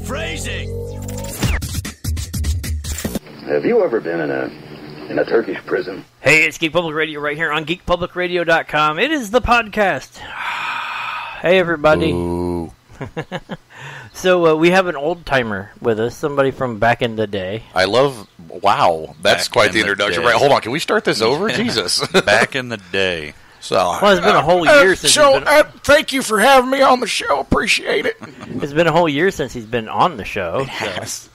phrasing. Have you ever been in a Turkish prison? Hey, it's Geek Public Radio right here on geekpublicradio.com. It is the podcast. Hey, everybody. Ooh. So we have an old timer with us, somebody from back in the day. Wow, that's Back quite in the the introduction. day. Right, hold on, can we start this over? Jesus. Back in the day. So, Well, it's been a whole year since thank you for having me on the show. Appreciate it. it's been a whole year since he's been on the show. Yes.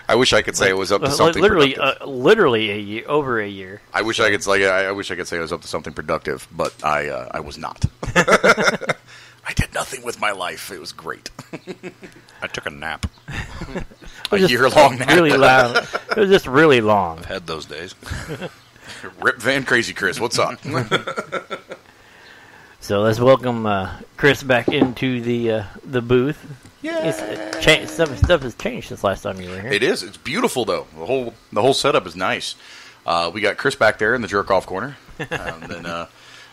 I wish I could say it was up to something literally, productive. literally a year, over a year. I wish I could say it was up to something productive, but I was not. I did nothing with my life. It was great. I took a nap. A year-long nap. Really long. It was just really long. I've had those days. Rip Van Crazy Chris, what's up? So let's welcome Chris back into the booth. Yeah. Stuff has changed since last time you were here. It is. It's beautiful, though. The whole setup is nice. We got Chris back there in the jerk-off corner. And then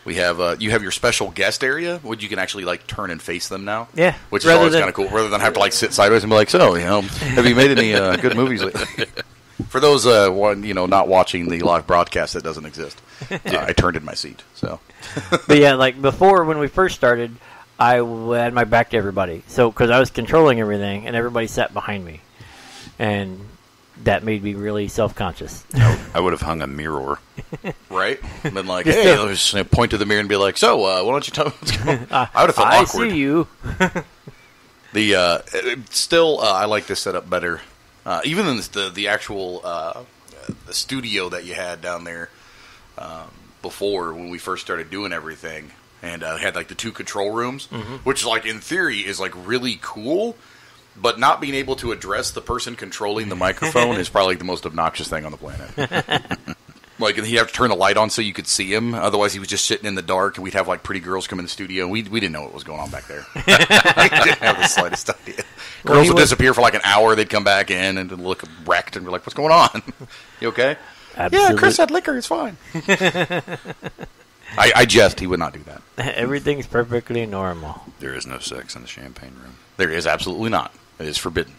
we have you have your special guest area, where you can actually like turn and face them now. Yeah. Which is always kind of cool, rather than have to like sit sideways and be like, so, have you made any good movies lately? For those not watching the live broadcast that doesn't exist, I turned in my seat. So, but yeah, like before when we first started, I had my back to everybody. So because I was controlling everything, and everybody sat behind me, and that made me really self-conscious. I would have hung a mirror. right? Been like, hey, let's point to the mirror and be like, so, why don't you tell me what's going on? I would have felt awkward. I see you. Still, I like this setup better. Even than the actual the studio that you had down there before when we first started doing everything, and had like the two control rooms, which like in theory is like really cool, but not being able to address the person controlling the microphone is probably the most obnoxious thing on the planet. Like, and he'd have to turn the light on so you could see him. Otherwise, he was just sitting in the dark, and we'd have, like, pretty girls come in the studio. We didn't know what was going on back there. We didn't have the slightest idea. Girls would disappear for, like, an hour. They'd come back in and look wrecked and be like, what's going on? You okay? Absolutely. Yeah, Chris had liquor. It's fine. I jest. He would not do that. Everything's perfectly normal. There is no sex in the champagne room. There is absolutely not. It is forbidden.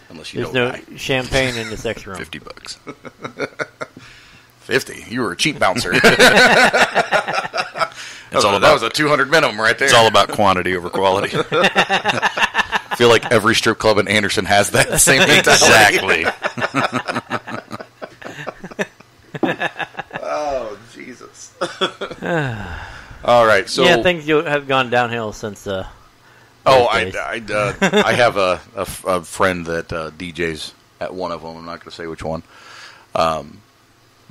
Unless you There's know no champagne in the sex room. $50. 50. You were a cheap bouncer. That was a 200 minimum right there. It's all about quantity over quality. I feel like every strip club in Anderson has that same mentality. Exactly. Oh, Jesus. All right, so yeah, things have gone downhill since. I have a friend that DJs at one of them. I'm not going to say which one,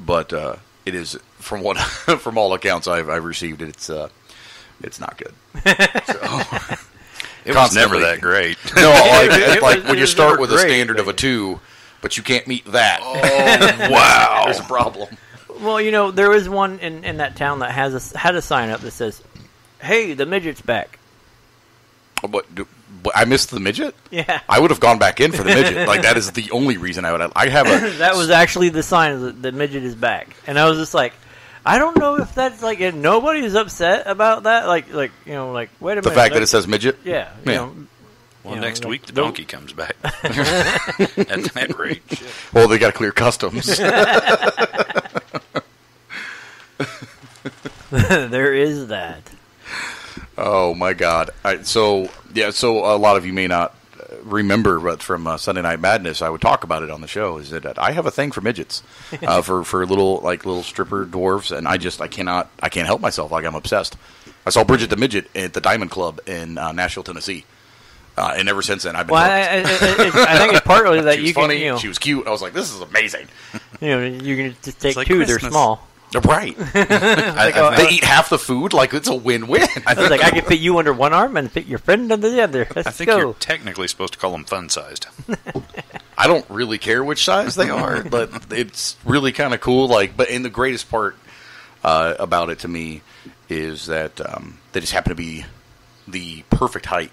but it is from all accounts I've received it. It's not good. So, it was never that great. No, like when you start with a standard of a 2, but you can't meet that. Oh, wow, there's a problem. Well, there is one in that town that had a sign up that says, "Hey, the midget's back." But I missed the midget? Yeah. I would have gone back in for the midget. Like, that is the only reason I would have. I have a... That was actually the sign that the midget is back. And I was just like, I don't know if that's like, and nobody's upset about that. Like, wait a minute. The fact that it says midget? Yeah. Next week the donkey comes back. At that rate. Well, they got to clear customs. There is that. Oh my God! So a lot of you may not remember, but from Sunday Night Madness, I would talk about it on the show. Is that I have a thing for midgets, for little stripper dwarves, and I can't help myself. Like, I'm obsessed. I saw Bridget the Midget at the Diamond Club in Nashville, Tennessee, and ever since then I've been. Well, I think it's partly that she was funny. She was cute. I was like, this is amazing. You can just take like 2. Christmas. They're small. Right. They eat half the food. Like, it's a win-win. I was like, I can fit you under one arm and fit your friend under the other. I think you're technically supposed to call them fun-sized. I don't really care which size they are, but it's really kind of cool. Like, and the greatest part about it to me is that they just happen to be the perfect height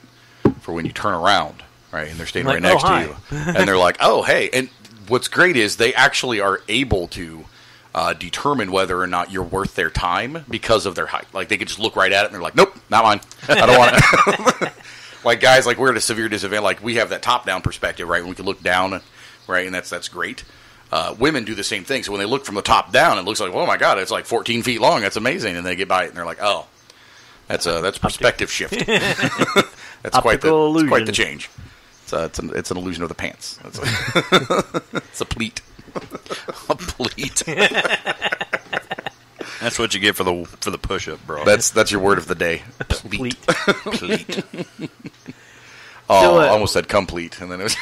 for when you turn around, right? And they're standing right next to you, and they're like, "Oh, hey!" And what's great is they actually are able to determine whether or not you're worth their time because of their height. Like, they could just look right at it and they're like, nope, not mine. I don't want it. like guys, like we're at a severe disadvantage. Like we have that top-down perspective, right? And we can look down, right? And that's great. Women do the same thing. So when they look from the top down, it looks like, oh my god, it's like 14 feet long. That's amazing. And they get by it, and they're like, oh, that's perspective shift. That's quite the change. It's an illusion of the pants. It's a pleat. A pleat. That's what you get for the push-up, bro. That's your word of the day. Pleat. Pleat. Oh, so, I almost said complete, and then it was.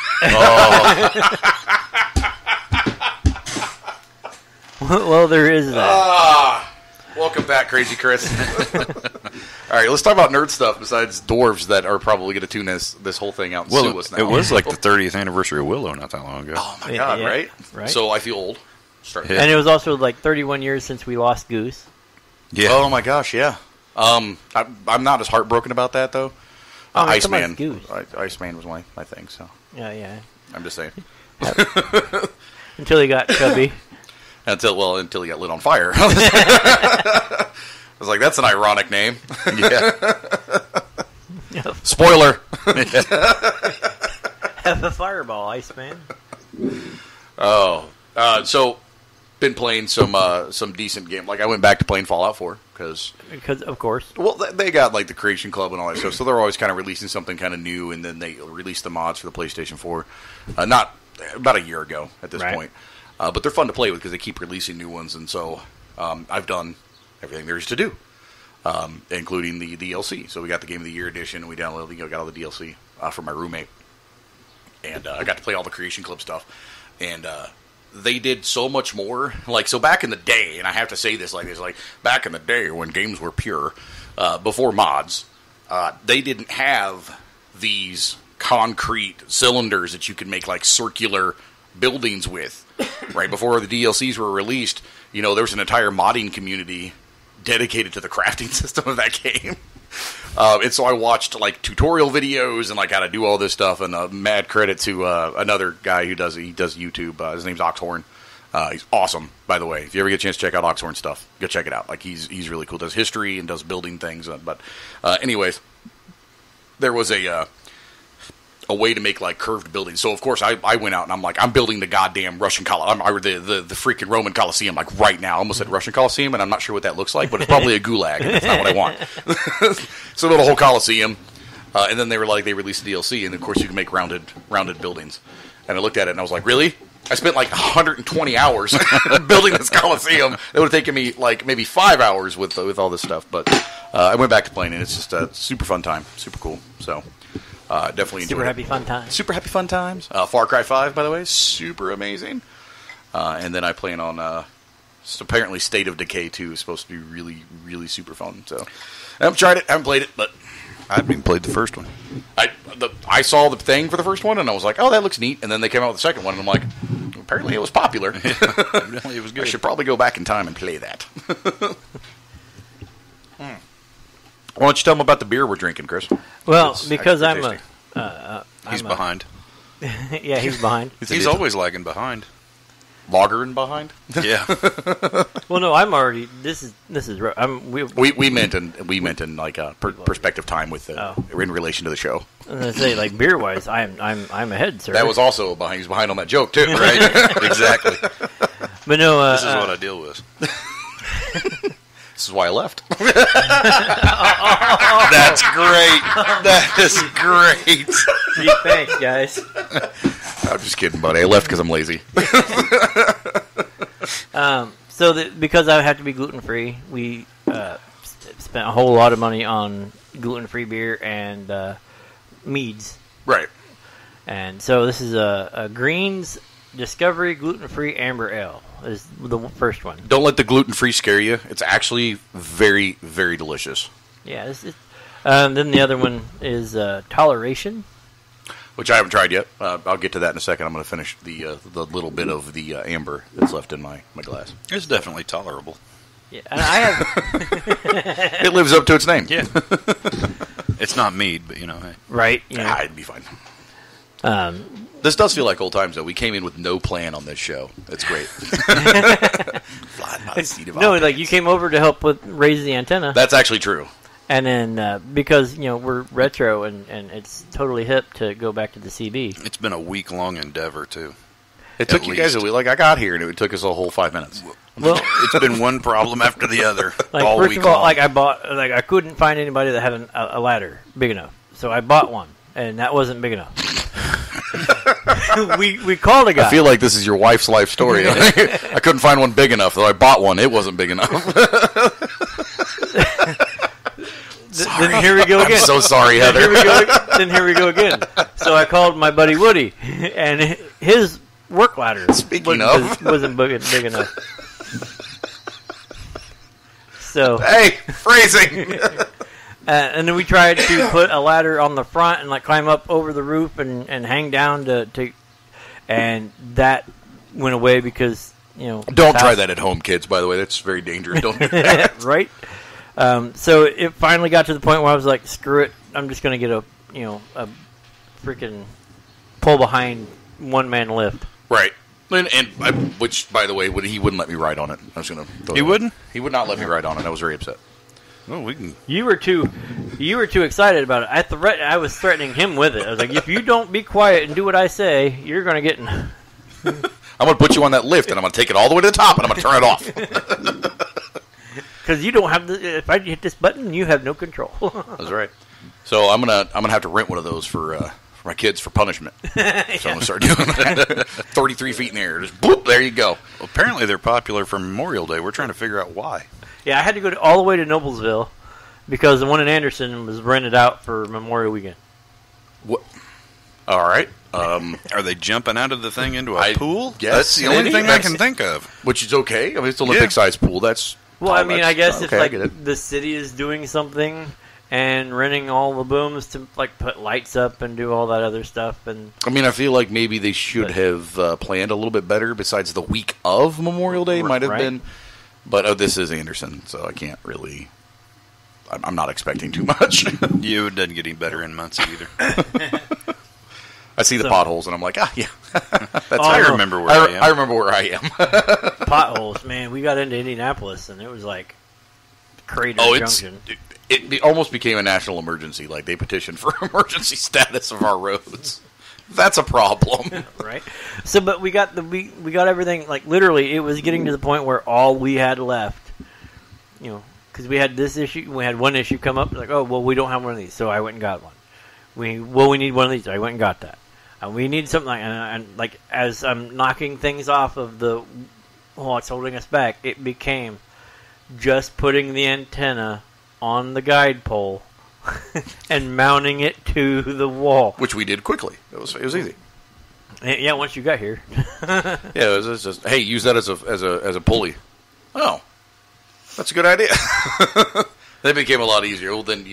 Well, there is that. Welcome back, Crazy Chris. All right, let's talk about nerd stuff besides dwarves that are probably going to tune this whole thing out and sue us now. It was like the 30th anniversary of Willow not that long ago. Oh, my God, right? So I feel old. And it was also like 31 years since we lost Goose. Yeah. Oh, my gosh, yeah. I'm not as heartbroken about that, though. Iceman. Iceman was my thing, so. Yeah. I'm just saying. Until he got chubby. Until he got lit on fire. I was like, that's an ironic name. Yeah. Spoiler. Have a fireball, Iceman. Oh. So, been playing some decent game. Like, I went back to playing Fallout 4. Because, of course. Well, they got, like, the Creation Club and all that stuff. So, they're always kind of releasing something kind of new. And then they release the mods for the PlayStation 4. Not about a year ago at this point. But they're fun to play with because they keep releasing new ones, and so I've done everything there is to do, including the DLC. So we got the Game of the Year edition, and we downloaded, got all the DLC from my roommate, and I got to play all the Creation Club stuff, and they did so much more. Like, so back in the day, and I have to say this like back in the day when games were pure, before mods, they didn't have these concrete cylinders that you could make like circular buildings with. Right before the DLCs were released, there was an entire modding community dedicated to the crafting system of that game. And so I watched like tutorial videos and like how to do all this stuff. And mad credit to another guy who does YouTube. His name's Oxhorn. He's awesome, by the way. If you ever get a chance to check out Oxhorn stuff, go check it out. Like he's really cool. Does history and does building things. But anyways, there was a way to make like curved buildings. So of course I went out and I'm like, I'm building the goddamn Russian the freaking Roman Colosseum like right now. I almost said Russian Colosseum, and I'm not sure what that looks like, but it's probably a gulag, and that's not what I want. So the whole Colosseum, and then they released the DLC, and of course you can make rounded buildings. And I looked at it and I was like, really? I spent like 120 hours building this Colosseum. It would have taken me like maybe 5 hours with all this stuff, but I went back to playing, and it's just a super fun time, super cool. So. Definitely enjoyed Super happy fun times. Super happy fun times. Far Cry 5, by the way, super amazing. And then I plan on, apparently State of Decay 2 is supposed to be really, really super fun. So I haven't tried it, haven't played it, but I haven't even played the first one. I saw the thing for the first one, and I was like, oh, that looks neat. And then they came out with the second one, and I'm like, apparently it was popular. Evidently it was good. I should probably go back in time and play that. Why don't you tell them about the beer we're drinking, Chris? Well, because he's behind. Yeah, he's behind. He's always lagging behind. Lagering behind? Yeah. Well, no, I'm already. This is. We meant in like perspective time with in relation to the show. I was gonna say, like, beer wise, I'm ahead, sir. That was also behind. He's behind on that joke too, right? Exactly. But no, this is what I deal with. This is why I left. That's great. That is great. Gee, thanks, guys. I'm just kidding, buddy. I left because I'm lazy. Because I have to be gluten free, we spent a whole lot of money on gluten free beer and meads. Right. And so this is a Greens Discovery Gluten Free Amber Ale. Is the first one. Don't let the gluten-free scare you. It's actually very, very delicious. Yeah. Then the other one is Toleration, which I haven't tried yet. I'll get to that in a second. I'm going to finish the little bit of the amber that's left in my glass. It's definitely tolerable. Yeah, and I have. It lives up to its name. Yeah. It's not mead, but hey. Right. It'd be fine. This does feel like old times, though. We came in with no plan on this show. That's great. Flying by the seat of no, like you came over to help with raise the antenna. That's actually true. And then because we're retro and it's totally hip to go back to the CB. It's been a week-long endeavor too. It took you guys a week. Like I got here and it took us a whole 5 minutes. Well, it's been one problem after the other all first week of all, long. I couldn't find anybody that had a ladder big enough, so I bought one, and that wasn't big enough. we called a guy. I feel like this is your wife's life story. I couldn't find one big enough, though I bought one. It wasn't big enough. Then here we go again. I'm so sorry, Heather. Then here we go again. So I called my buddy Woody, and his work ladder wasn't big enough. So hey, phrasing. And then we tried to put a ladder on the front and climb up over the roof and hang down to and that went away because Don't try that at home, kids. By the way, that's very dangerous. Don't do that. Right. So it finally got to the point where I was like, screw it, I'm just gonna get a freaking pull behind one man lift. Right. Which, by the way, he wouldn't let me ride on it. I was gonna. He wouldn't. He would not let me ride on it. I was very upset. Well, we can. You were too excited about it. I was threatening him with it. I was like, if you don't be quiet and do what I say, you're gonna get. I'm gonna put you on that lift, and I'm gonna take it all the way to the top, and I'm gonna turn it off. Because you don't have if I hit this button, you have no control. That's right. So I'm gonna have to rent one of those for my kids for punishment. So I'm gonna start doing that. 33 feet in the air, just boop, there you go. Well, apparently they're popular for Memorial Day. We're trying to figure out why. Yeah, I had to go all the way to Noblesville because the one in Anderson was rented out for Memorial Weekend. What? All right. Are they jumping out of the thing into a pool? Yes, That's the only thing I can think of. Which is okay. I mean, it's an Olympic-sized pool. That's I guess if okay, the city is doing something and renting all the booms to put lights up and do all that other stuff, and I mean, I feel like maybe they should have planned a little bit better. Besides the week of Memorial Day, might have been. But this is Anderson, so I can't really. I'm not expecting too much. You doesn't get any better in Muncie either. I see the potholes, and I'm like, yeah. I remember where I am. I remember where I am. Potholes, man. We got into Indianapolis, and it was like Crater Junction. It almost became a national emergency. Like they petitioned for emergency status of our roads. That's a problem, right? So, but we got everything. Like literally, it was getting to the point where all we had left, because we had this issue. We had one issue come up. Like, oh well, we don't have one of these, so I went and got one. We need one of these. I went and got that. We need something and as I'm knocking things off of what's holding us back, it became just putting the antenna on the guide pole and mounting it to the wall, which we did quickly. It was easy. Yeah, once you got here. Yeah, it was just hey, use that as a pulley. Oh, that's a good idea. That became a lot easier. Well, then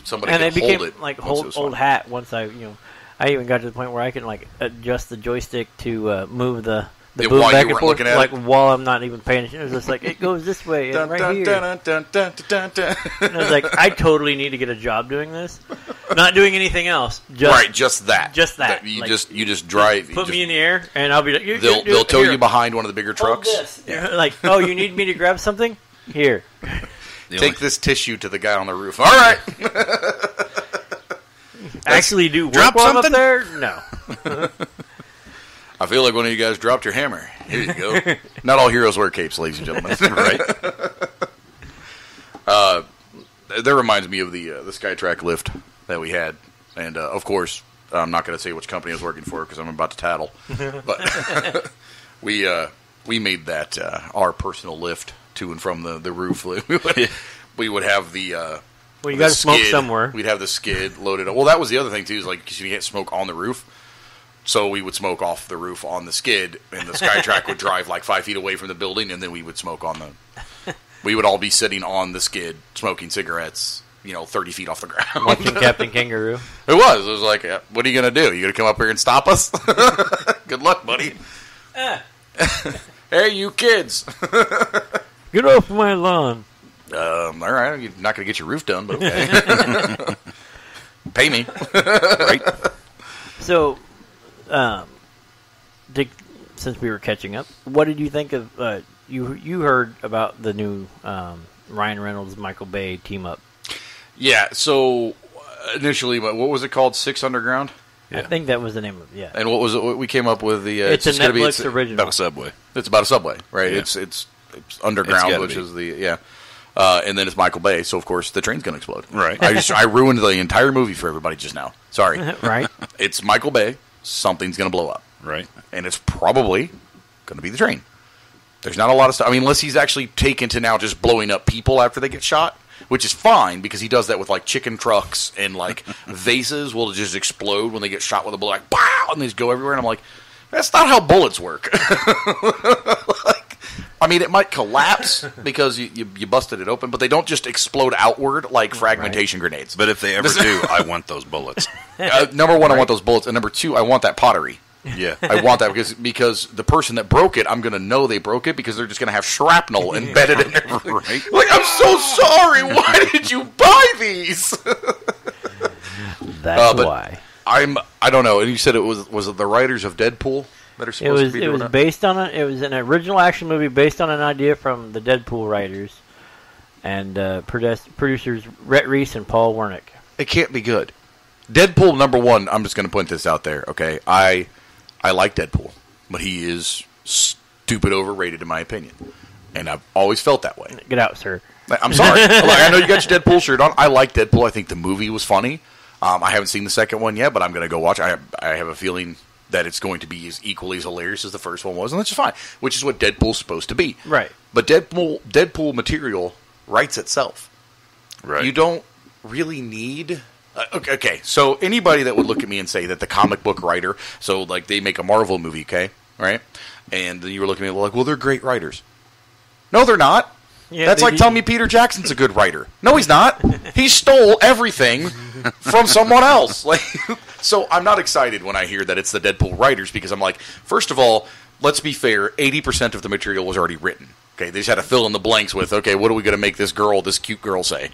somebody and can hold it. Like old hat. Once I even got to the point where I can adjust the joystick to move the boom back and forth, while I'm not even paying attention. It was just like it goes this way and right here. And I was like, I totally need to get a job doing this, not doing anything else. Just that. You just drive. Put me in the air, and I'll be like, they'll tow you behind one of the bigger trucks. Yeah. Like, oh, you need me to grab something? Here. Take this tissue to the guy on the roof. All right. Actually, do work while I'm up there? No. I feel like one of you guys dropped your hammer. Here you go. Not all heroes wear capes, ladies and gentlemen. Right? That reminds me of the SkyTrack lift that we had. And, of course, I'm not going to say which company I was working for because I'm about to tattle. But we made that our personal lift to and from the roof. We would have the well, you got to smoke somewhere. We'd have the skid loaded up. Well, that was the other thing too, is because you can't smoke on the roof, so we would smoke off the roof on the skid, and the SkyTrack would drive 5 feet away from the building, and then we would smoke on the. We would all be sitting on the skid smoking cigarettes, 30 feet off the ground, watching Captain Kangaroo. It was like, what are you gonna do? You gonna come up here and stop us? Good luck, buddy. Hey, you kids. Get off my lawn. All right, you're not going to get your roof done, but okay. Pay me. Right? So, since we were catching up, what did you think of, you heard about the new Ryan Reynolds, Michael Bay team up? Yeah, so initially, what was it called? 6 Underground? Yeah. I think that was the name of it, yeah. And what was it? We came up with the... it's a Netflix original. About a subway. It's about a subway, right? Yeah. It's underground, which is the... Yeah. And then it's Michael Bay, so of course the train's going to explode. Right. I ruined the entire movie for everybody just now. Sorry. Right. It's Michael Bay. Something's going to blow up. Right. And it's probably going to be the train. There's not a lot of stuff. I mean, unless he's actually taken to now just blowing up people after they get shot, which is fine because he does that with like chicken trucks and like vases will just explode when they get shot with a bullet, like pow, and they just go everywhere. And I'm like, that's not how bullets work. Like, I mean, it might collapse because you busted it open, but they don't just explode outward like fragmentation grenades. But if they ever do, I want those bullets. Number one, I want those bullets, and number two, I want that pottery. Yeah. I want that because the person that broke it, I'm going to know they broke it because they're just going to have shrapnel embedded in there. Right? Like, I'm so sorry. Why did you buy these? That's why. I don't know. And you said it was it the writers of Deadpool that are supposed to be doing it was based on it was an original action movie based on an idea from the Deadpool writers and producers Rhett Reese and Paul Wernick. It can't be good. Deadpool #1. I'm just going to point this out there. Okay, I like Deadpool, but he is stupid overrated in my opinion, and I've always felt that way. Get out, sir. I'm sorry. Look, I know you got your Deadpool shirt on. I like Deadpool. I think the movie was funny. I haven't seen the second one yet, but I'm going to go watch. I have a feeling that it's going to be as equally as hilarious as the first one was, and that's just fine. Which is what Deadpool's supposed to be, right? But Deadpool material writes itself. Right. You don't really need. Okay, so anybody that would look at me and say that the comic book writer, so like they make a Marvel movie, okay, right? And then you were looking at me like, well, they're great writers. No, they're not. Yeah, that's like telling me Peter Jackson's a good writer. No, he's not. He stole everything from someone else. Like, so I'm not excited when I hear that it's the Deadpool writers because I'm like, first of all, let's be fair, 80% of the material was already written. Okay, they just had to fill in the blanks with, okay, what are we going to make this cute girl say?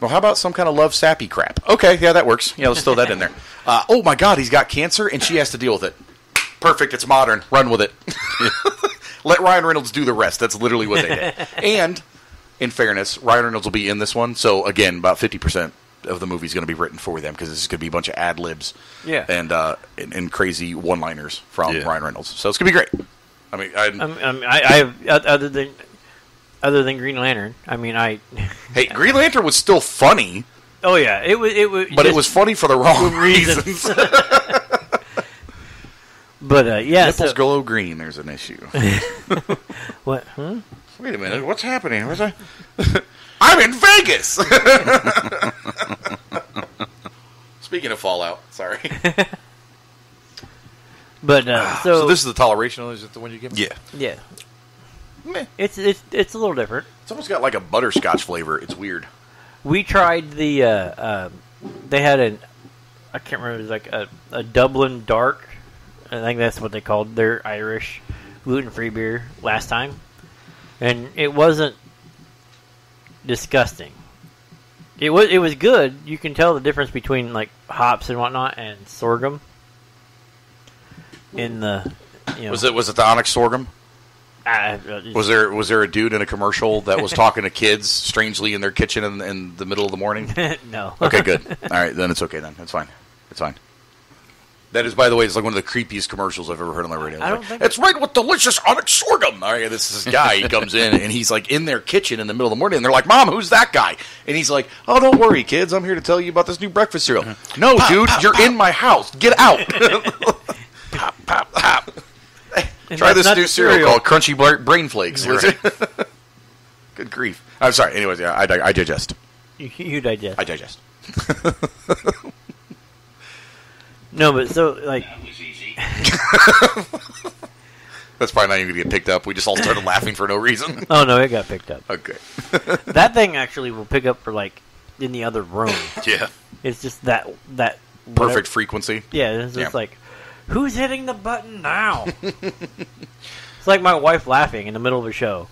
Well, how about some kind of love sappy crap? Okay, yeah, that works. Yeah, let's throw that in there. Oh my God, he's got cancer and she has to deal with it. Perfect, it's modern. Run with it. Let Ryan Reynolds do the rest. That's literally what they did. And, in fairness, Ryan Reynolds will be in this one. So, again, about 50% of the movie is going to be written for them because this is going to be a bunch of ad-libs and crazy one-liners from Ryan Reynolds. So, it's going to be great. I mean, I have, other than Green Lantern, Hey, Green Lantern was still funny. Oh yeah, it was. But it was funny for the wrong reasons. But yeah, nipples glow green. There's an issue. What? Huh? Wait a minute. What's happening? I'm in Vegas. Speaking of Fallout, sorry. But so this is the toleration. Is it the one you give me? Yeah. Yeah. Meh. It's a little different. It's almost got like a butterscotch flavor. It's weird. We tried the they had I can't remember, it was like a Dublin Dark. I think that's what they called their Irish gluten-free beer last time. And it wasn't disgusting. It was good. You can tell the difference between like hops and whatnot and sorghum. In the was it the Onyx sorghum? Was there a dude in a commercial that was talking to kids strangely in their kitchen in the middle of the morning? No. Okay, good. All right, then it's okay. Then it's fine. It's fine. That is, by the way, it's like one of the creepiest commercials I've ever heard on the radio. It's right with delicious Onyx sorghum. All right, this guy, he comes in and he's like in their kitchen in the middle of the morning, and they're like, "Mom, who's that guy?" And he's like, "Oh, don't worry, kids. I'm here to tell you about this new breakfast cereal." No, pop, dude, you're in my house. Get out. Pop, pop, pop. Try this new cereal called Crunchy Brain Flakes. Right. Good grief. I'm sorry. Anyways, yeah, I digest. You digest. I digest. No, but so, like... That was easy. That's probably not even going to get picked up. We just all started laughing for no reason. Oh, no, it got picked up. Okay. That thing actually will pick up for, like, in the other room. Yeah. It's just that perfect frequency. Yeah, it's just like, who's hitting the button now? It's like my wife laughing in the middle of a show.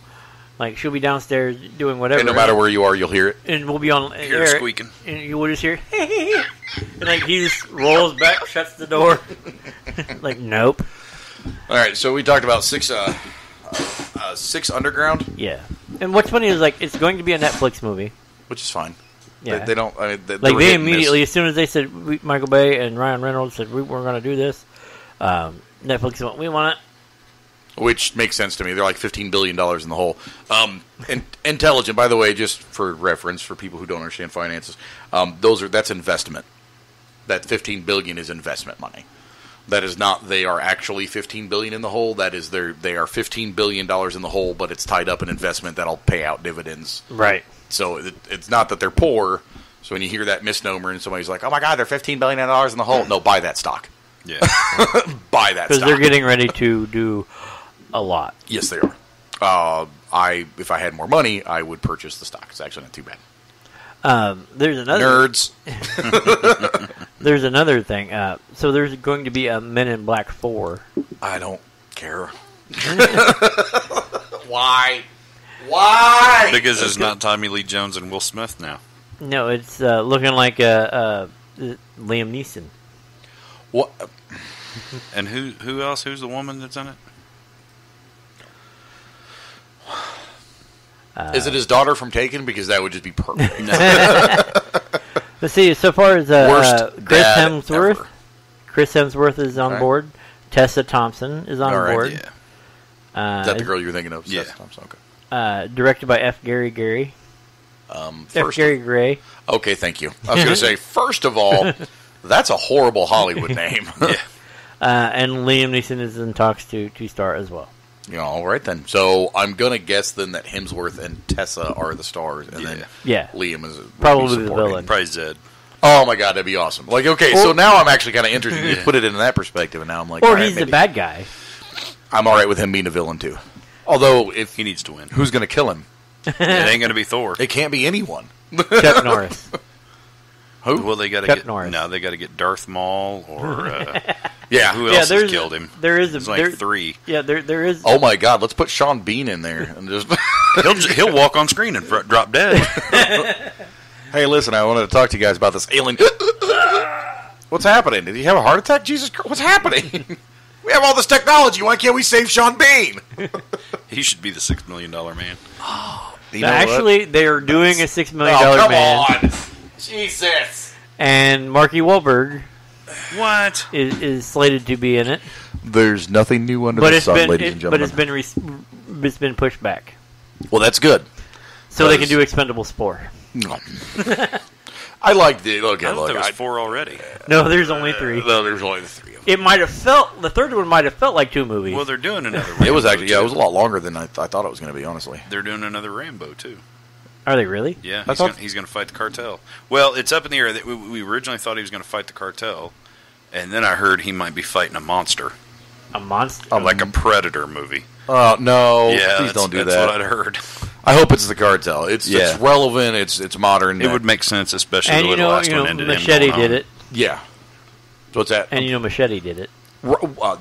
Like, she'll be downstairs doing whatever. And no matter where you are, you'll hear it. And we'll be on hear it squeaking. And you will just hear, and like he just rolls back, shuts the door. Like, nope. All right, so we talked about six Underground. Yeah. And what's funny is, like, it's going to be a Netflix movie. Which is fine. Yeah. They don't. I mean, they immediately, as soon as they said Michael Bay and Ryan Reynolds said we're going to do this, Netflix went, we want it. Which makes sense to me. They're like $15 billion in the hole. Intelligent, by the way, just for reference for people who don't understand finances, that's investment. That $15 billion is investment money. That is not. They are actually $15 billion in the hole. That is they are $15 billion in the hole, but it's tied up in investment that'll pay out dividends. Right. So it's not that they're poor. So when you hear that misnomer and somebody's like, "Oh my God, they're $15 billion in the hole," no, buy that stock. Yeah, buy that stock because they're getting ready to do a lot. Yes, they are. If I had more money, I would purchase the stock. It's actually not too bad. There's another nerds. There's another thing. So there's going to be a Men in Black 4. I don't care. Why? Why? Because it's not Tommy Lee Jones and Will Smith now. No, it's looking like Liam Neeson. What? And who else? Who's the woman that's in it? Is it his daughter from Taken? Because that would just be perfect. Let's see. So far as Chris Hemsworth is on board. Tessa Thompson is on board. Yeah. Is that the girl you're thinking of? Yeah. Tessa Thompson, okay. Directed by F. Gary Gray. Gray. Okay, thank you. I was going to say, first of all, that's a horrible Hollywood name. Yeah. And Liam Neeson is in talks to star as well. Yeah, all right then. So I'm going to guess then that Hemsworth and Tessa are the stars, and then Liam is probably the villain. Probably Zed. Oh my God, that'd be awesome. Like, okay, so now I'm actually kind of interested. You put it in that perspective, and now I'm like, or he's the bad guy. I'm all right with him being a villain too. Although, if he needs to win, who's going to kill him? It ain't going to be Thor. It can't be anyone. Chuck Norris. Who? Well, they got to get Norris. No, they got to get Darth Maul or who else has killed him? There is like 3. Yeah, there is. Oh my God, let's put Sean Bean in there and just he'll walk on screen and drop dead. Hey, listen, I wanted to talk to you guys about this alien. What's happening? Did he have a heart attack? Jesus Christ, what's happening? We have all this technology. Why can't we save Sean Bean? He should be the $6 million man. Actually, they are doing a $6 million man. Come on. Jesus. And Marky Wahlberg is slated to be in it. There's nothing new under the sun, ladies and gentlemen. But it's been pushed back. Well, that's good. So they can do Expendables 4. I like the... Okay, I thought there was 4 already. No, there's only 3. No, there's only 3. It might have felt... The third one might have felt like 2 movies. Well, they're doing another Rambo. It was actually... Yeah, it was a lot longer than I thought it was going to be, honestly. They're doing another Rambo, too. Are they really? Yeah, he's going to fight the cartel. Well, it's up in the air. We originally thought he was going to fight the cartel, and then I heard he might be fighting a monster. A monster? Oh, like a Predator movie. Oh, no. Yeah, please don't do that. That's what I'd heard. I hope it's the cartel. It's relevant. It's modern. It would make sense, especially the way the last one ended. Machete did it. Yeah. So what's that? And Machete did it.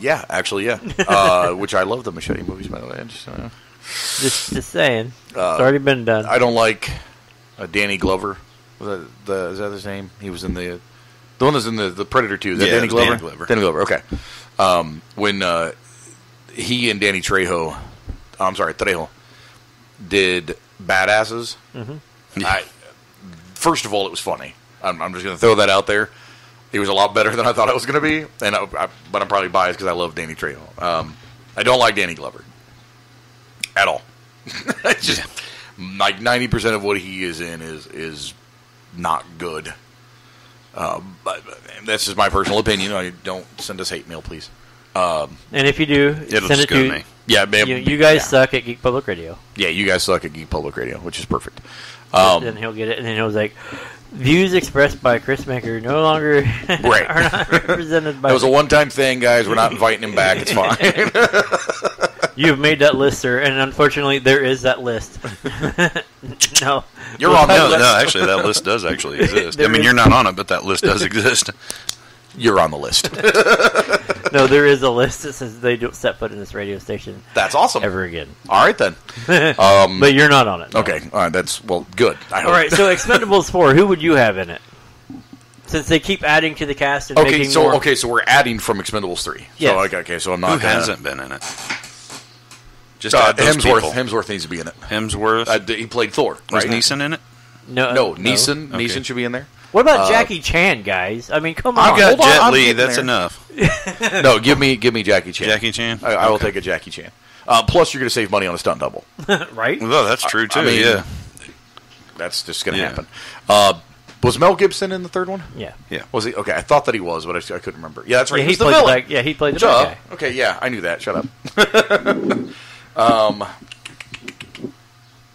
Yeah, actually, yeah. Which I love the Machete movies, by the way. Just saying. It's already been done. I don't like Danny Glover. Is that his name? He was in the one that's in the Predator 2. Is that Danny Glover? Danny Glover, okay. When he and Danny Trejo, Trejo, did Badasses, first of all, it was funny. I'm just going to throw that out there. He was a lot better than I thought it was going to be, but I'm probably biased because I love Danny Trejo. I don't like Danny Glover. At all. It's just like 90% of what he is in is not good. But that's just my personal opinion. Don't send us hate mail, please. And if you do, it'll send just it go to me. Yeah, you guys suck at Geek Public Radio. Yeah, you guys suck at Geek Public Radio, which is perfect. Then he'll get it, and then he'll like, views expressed by Chris Maker no longer are not represented by... It was a one-time thing, guys. We're not inviting him back. It's fine. You've made that list, sir, and unfortunately, there is that list. No. You're on that list. No, actually, that list does actually exist. I mean, you're not on it, but that list does exist. You're on the list. No, there is a list that says they don't set foot in this radio station. That's awesome. Ever again. All right, then. But you're not on it. No. Okay. All right. That's, good. I hope. All right, so Expendables 4, who would you have in it? Since they keep adding to the cast and making more... Okay, so we're adding from Expendables 3. Yes. So I'm not... Who hasn't been in it? Just Hemsworth. Hemsworth needs to be in it. Hemsworth? He played Thor, Was right? Neeson in it? No, Neeson. Okay. Neeson should be in there. What about Jackie Chan, guys? I mean, come on. I got hold on, Jet I'm Li. getting That's there. enough. No, give me Jackie Chan. Jackie Chan? I will take a Jackie Chan. Plus, you're going to save money on a stunt double. Right? Well, that's true, too. I mean, yeah. That's just going to Yeah. happen. Was Mel Gibson in the third one? Yeah. Yeah. Was he? Okay, I thought that he was, but I couldn't remember. Yeah, that's right. Yeah, he was the played villain. he played the Shut bad up. guy. Okay, yeah, I knew that. Shut up.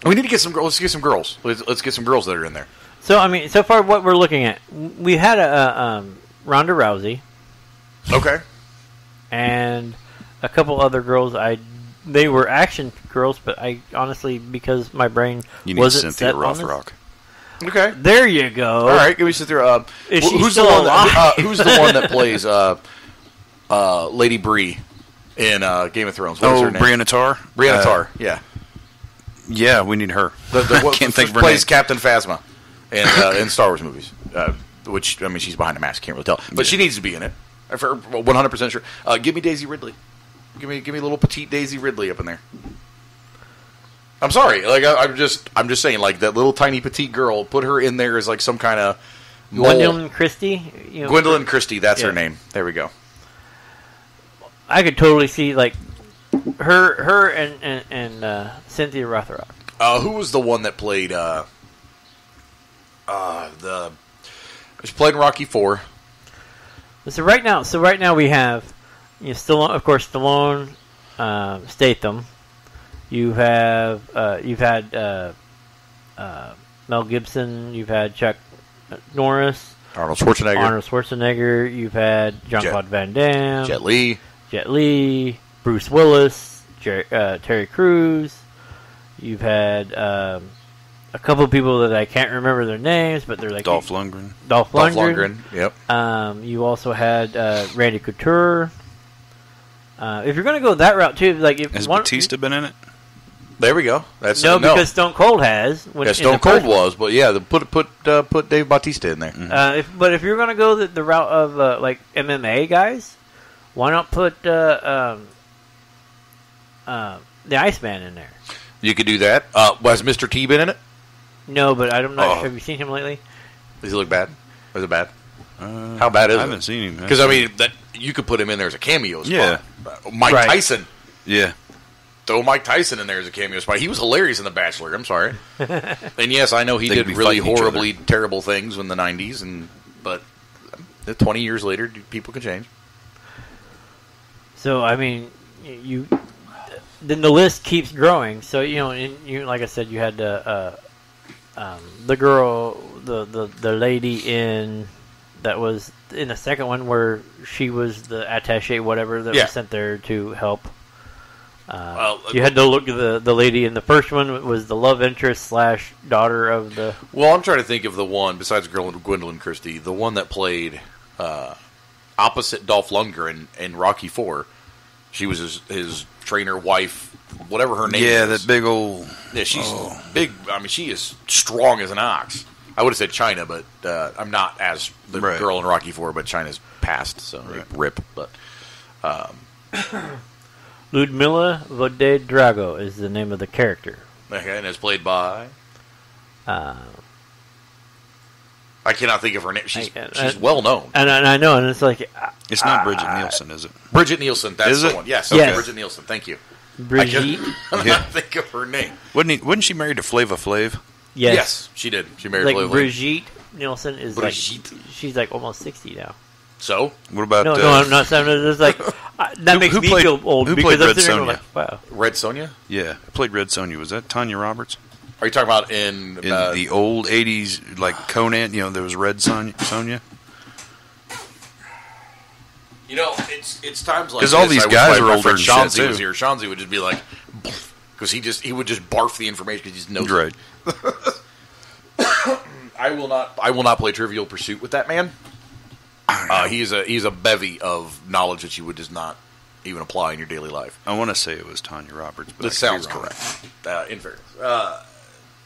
We need to get some girls. Let's get some girls. Let's get some girls that are in there. So, I mean, so far what we're looking at, we had a Ronda Rousey Okay. and a couple other girls. They were action girls, but I honestly, because my brain You need wasn't Cynthia set on this. Rothrock. Okay. There you go. All right. Give me sit there. Is she who's still the one? alive? Who's the one that plays Lady Bree in Game of Thrones? What is her name? Brianna Tarr? Brianna Tarr. Yeah. Yeah, we need her. Can't think of her plays name. Captain Phasma in Star Wars movies. Which I mean, she's behind a mask. Can't really tell, but she needs to be in it. For 100% sure. Give me Daisy Ridley. Give me a little petite Daisy Ridley up in there. I'm sorry, like I'm just saying, like that little tiny petite girl. Put her in there as like some kind of Gwendolyn Christie. Gwendolyn Christie. That's her Yeah. name. There we go. I could totally see like her and Cynthia Rothrock. Who was the one that played she played in Rocky IV. So right now we have Stallone, of course, Stallone, Statham. You've had Mel Gibson. You've had Chuck Norris, Arnold Schwarzenegger. You've had Jean-Claude Van Damme, Jet Li, Bruce Willis, Terry Crews. You've had a couple of people that I can't remember their names, but they're like Dolph Lundgren. Dolph Lundgren. Yep. You also had Randy Couture. If you're going to go that route too, like if Has Batista been in it? There we go. That's no, because Stone Cold has. Yeah, Stone Cold was, but yeah, put Dave Bautista in there. Mm-hmm. But if you're going to go the route of like MMA guys, why not put the Iceman in there? You could do that. Was Mr. T been in it? No, but I don't know. Have you seen him lately? Does he look bad? Was it bad? How bad is it? I haven't seen him. Because I mean, that you could put him in there as a cameo spot. Yeah. Mike Tyson. Yeah. Throw Mike Tyson in there as a cameo spot. He was hilarious in The Bachelor. I'm sorry. And yes, I know he did really horribly terrible things in the 90s, but 20 years later, people can change. So I mean, then the list keeps growing. So like I said, you had the girl, the lady in that was in the second one where she was the attaché, whatever that was sent there to help. You had to look at the lady in the first one was the love interest / daughter of the. Well, I'm trying to think of the one besides Gwendolyn Christie, the one that played opposite Dolph Lundgren in Rocky IV. She was his trainer, wife, whatever her name is. Yeah, that big old... Yeah, she's big. I mean, she is strong as an ox. I would have said China, but I'm not as the girl in Rocky IV, but China's passed, so rip. But Ludmila Vodet-Drago is the name of the character. Okay, and it's played by... I cannot think of her name. She's well known. And I know, and it's like... It's not Bridget Nielsen, is it? Bridget Nielsen, that's the one. Yes, okay. Bridget Nielsen, thank you. Brigitte? I cannot think of her name. Wasn't she married to Flava Flav? Yes, she did. She married Flava Flav. Brigitte Nielsen is she's like almost 60 now. So? What about... No, I'm not saying it's like... that makes me feel old. Who played Red Sonja? Like, wow. Red Sonja? Yeah, I played Red Sonja. Was that Tanya Roberts? Are you talking about in the old 80s, like Conan, there was Red Sonja? It's times like because all these guys are older than Shanzi was here. Shanzi would just be like, because he would just barf the information because he just knows. Right. I will not play Trivial Pursuit with that man. He's a bevy of knowledge that you would just not even apply in your daily life. I want to say it was Tanya Roberts, but this sounds correct. In fairness,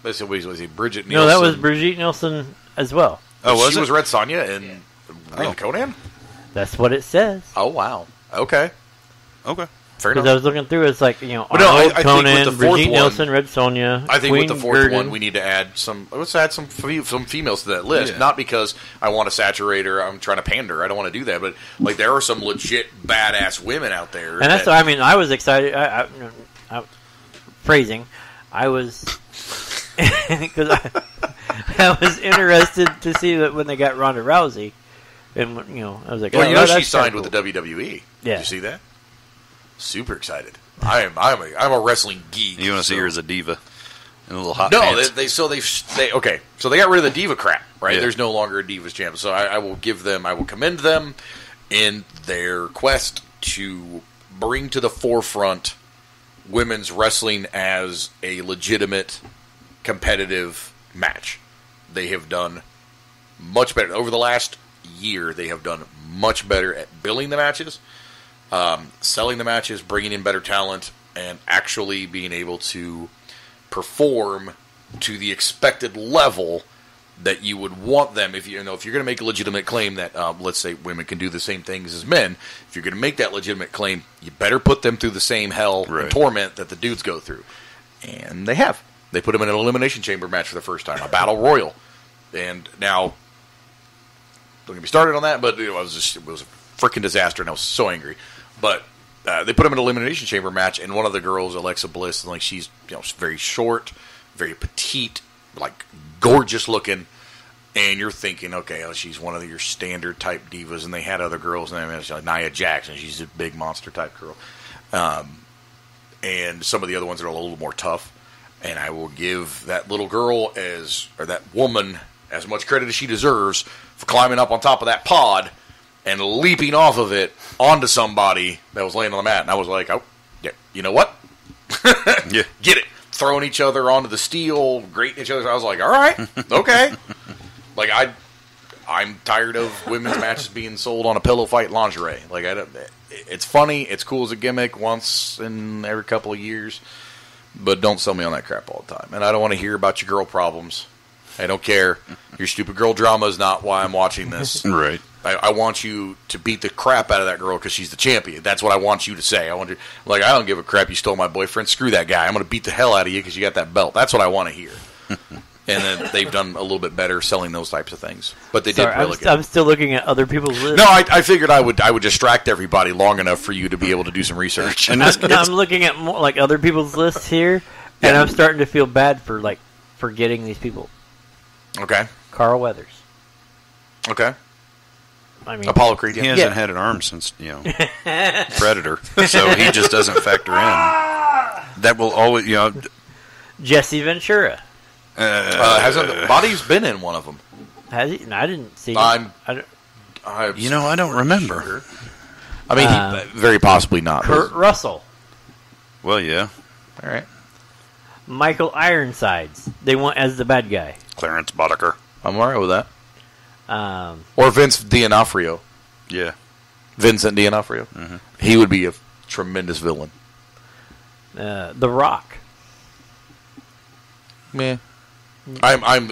was he Bridget Nielsen? No, that was Brigitte Nielsen as well. Oh, she was Red Sonja in Conan. That's what it says. Oh wow. Okay. Fair Because enough. I was looking through, it's like, But Arnold, no, I think with Conan, the fourth Brigitte one- Nielsen, Red Sonja, I think Queen with the fourth Gurdon. one, we need to add some. Let's add some females to that list. Yeah. Not because I want to saturate or I'm trying to pander. I don't want to do that. But like, there are some legit badass women out there. And that's, I was excited. Phrasing. I was... Because I was interested to see that when they got Ronda Rousey. And, I was like, Well, oh, she that's signed kinda with cool. the WWE. Yeah. Did you see that? Super excited. I'm a wrestling geek. You want to see her as a diva in a little hot No, pants. they okay. So they got rid of the diva crap, right? Yeah. There's no longer a divas champ. So I will commend them in their quest to bring to the forefront women's wrestling as a legitimate competitive match. They have done much better over the last year. They have done much better at billing the matches, selling the matches, bringing in better talent, and actually being able to perform to the expected level that you would want them. If you're going to make a legitimate claim that let's say women can do the same things as men, if you're going to make that legitimate claim, you better put them through the same hell and torment that the dudes go through. And they have. They put them in an elimination chamber match for the first time, a battle royal, and now don't get me started on that. But it was a freaking disaster, and I was so angry. But they put them in an elimination chamber match, and one of the girls, Alexa Bliss, and like she's very short, very petite, like gorgeous looking, and you're thinking, okay, she's one of your standard type divas, and they had other girls, and like Nia Jackson, she's a big monster type girl, and some of the other ones are a little more tough. And I will give that little girl or that woman as much credit as she deserves for climbing up on top of that pod and leaping off of it onto somebody that was laying on the mat. And I was like, oh, yeah, you know what? Yeah. Get it. Throwing each other onto the steel, grating each other. I was like, all right, okay. Like, I'm tired of women's matches being sold on a pillow fight lingerie. Like, it's funny. It's cool as a gimmick once in every couple of years. But don't sell me on that crap all the time. And I don't want to hear about your girl problems. I don't care. Your stupid girl drama is not why I'm watching this. Right. I want you to beat the crap out of that girl because she's the champion. That's what I want you to say. I don't give a crap you stole my boyfriend. Screw that guy. I'm going to beat the hell out of you because you got that belt. That's what I want to hear. And then they've done a little bit better selling those types of things. But they did really good. I'm still looking at other people's lists. No, I figured I would distract everybody long enough for you to be able to do some research. And I'm looking at more, like other people's lists here, and I'm starting to feel bad for forgetting these people. Okay. Carl Weathers. Okay. I mean, Apollo Creed. he hasn't had an arm since Predator, so he just doesn't factor in. That will always, Jesse Ventura. Hasn't Body's been in one of them? Has he? No, I didn't see. I don't remember. Sure. I mean, he, very possibly not. Kurt Russell. Well, yeah. All right. Michael Ironsides. They want as the bad guy. Clarence Boddicker. I'm all right with that. Or Vince D'Onofrio. Yeah. Vincent D'Onofrio. Mm-hmm. He would be a tremendous villain. The Rock. Meh. I'm.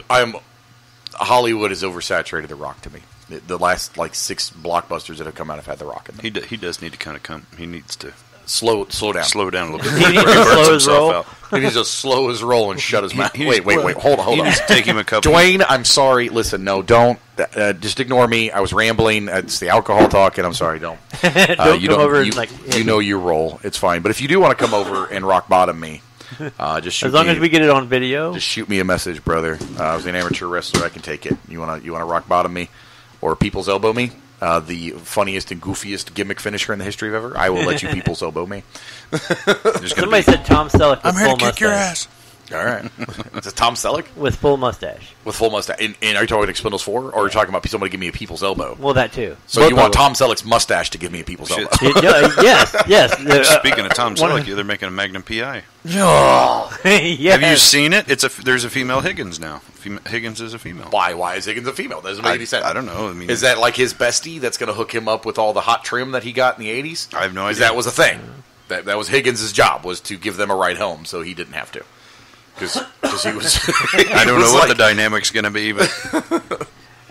Hollywood has oversaturated The Rock to me. The last 6 blockbusters that have come out have had The Rock in them. He does need to kind of come. He needs to Slow down. slow down a little bit. He needs before to he burns slow his himself roll. out. He needs to slow his roll and shut his mouth. He Wait. Hold on. He needs to take him a couple. Dwayne, I'm sorry. Listen, no, don't. Just ignore me. I was rambling. It's the alcohol talking. I'm sorry. Don't. Don't come over and you know your role. It's fine. But if you do want to come over and rock bottom me, just shoot as long me, as we get it on video. just shoot me a message, brother. I was an amateur wrestler. I can take it. You wanna rock bottom me, or people's elbow me? The funniest and goofiest gimmick finisher in the history of ever. I will let you people's elbow me. Somebody said Tom Selleck with I'm here full to kick mustache. your ass. All right. Is it Tom Selleck? With full mustache. With full mustache. And are you talking about Expendables 4? Or are you talking about somebody give me a people's elbow? Well, that too. So Both you want of them. Tom Selleck's mustache to give me a people's elbow? Yes. Speaking of Tom Selleck, they're making a Magnum PI. Yes. Have you seen it? There's a female Higgins now. Higgins is a female. Why? Why is Higgins a female? That doesn't make any sense. I don't know. I mean, Is that like his bestie that's going to hook him up with all the hot trim that he got in the 80s? I have no idea. That was a thing. That was Higgins' job, was to give them a ride home so he didn't have to. Because he was... I don't know what the dynamic's going to be, but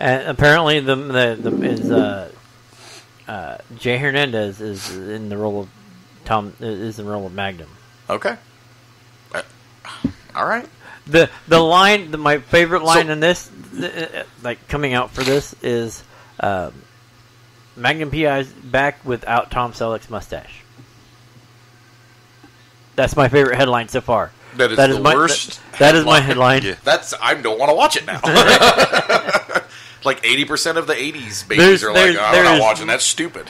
And apparently, Jay Hernandez is in the role of Tom is in the role of Magnum. Okay. All right. The line, my favorite line in this, like coming out for this, is Magnum PI's back without Tom Selleck's mustache. That's my favorite headline so far. That is the worst. That is my headline. Yeah. I don't want to watch it now. Like 80% of the 80s babies are like, I'm not watching. That's stupid.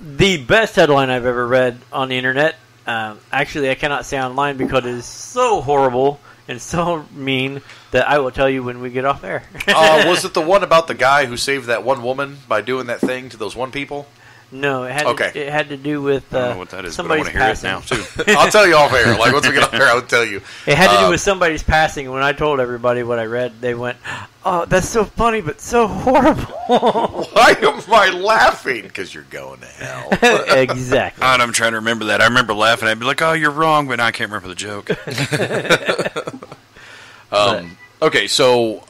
The best headline I've ever read on the internet. Actually, I cannot say online because it is so horrible and so mean that I will tell you when we get off air. Was it the one about the guy who saved that one woman by doing that thing to those one people? No, it had to do with I don't know what that is, but I somebody's want to hear passing. it now, too. I'll tell you off air. Like, once we get off air, I'll tell you. It had to do with somebody's passing. When I told everybody what I read, they went, "Oh, that's so funny, but so horrible." Why am I laughing? Because you're going to hell. Exactly. God, I'm trying to remember that. I remember laughing. I'd be like, "Oh, you're wrong," but I can't remember the joke. Okay, so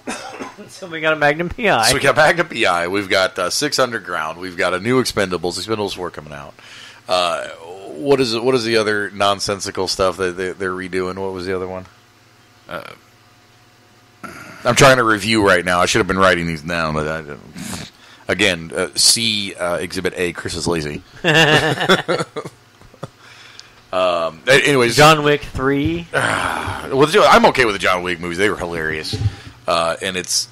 we got a Magnum PI. we got Magnum PI. We've got 6 Underground. We've got a new Expendables 4 coming out. What is it? What is the other nonsensical stuff that they're redoing? What was the other one? I'm trying to review right now. I should have been writing these down, but I didn't. Again, see Exhibit A. Chris is lazy. Anyways, John Wick 3. I'm okay with the John Wick movies. They were hilarious, and that's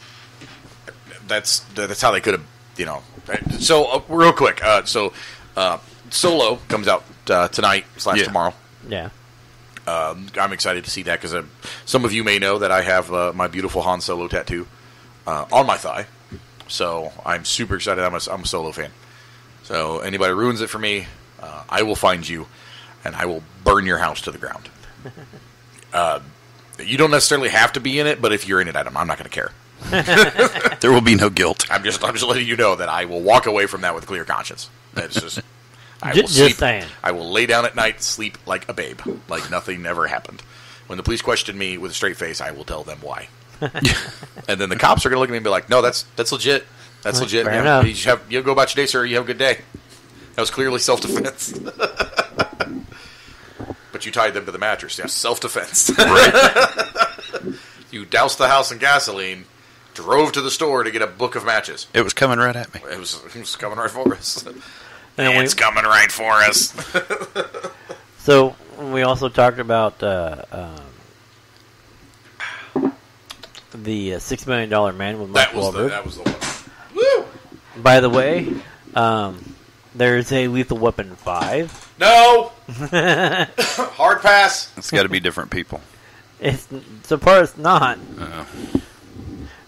how they could have, So real quick, Solo comes out tonight / tomorrow. Yeah. I'm excited to see that because some of you may know that I have my beautiful Han Solo tattoo on my thigh, so I'm super excited. I'm a Solo fan. So anybody ruins it for me, I will find you. And I will burn your house to the ground. You don't necessarily have to be in it, but if you're in it, I'm not going to care. There will be no guilt. I'm just letting you know that I will walk away from that with a clear conscience. That's just, I will Just sleep. saying. I will lay down at night, sleep like a babe, like nothing ever happened. When the police question me with a straight face, I will tell them why. And then the cops are going to look at me and be like, "No, that's legit. That's legit. Fair Yeah, enough. you go about your day, sir. You have a good day." That was clearly self-defense. But you tied them to the mattress. Yeah, self-defense. Right. You doused the house in gasoline, drove to the store to get a book of matches. It was coming right at me. It was coming right for us. And It's coming right for us. So we also talked about the $6 Million Man with Mark Wahlberg. That was the one. Woo! By the way, there's a Lethal Weapon 5. No! Hard pass. It's got to be different people. So far it's not.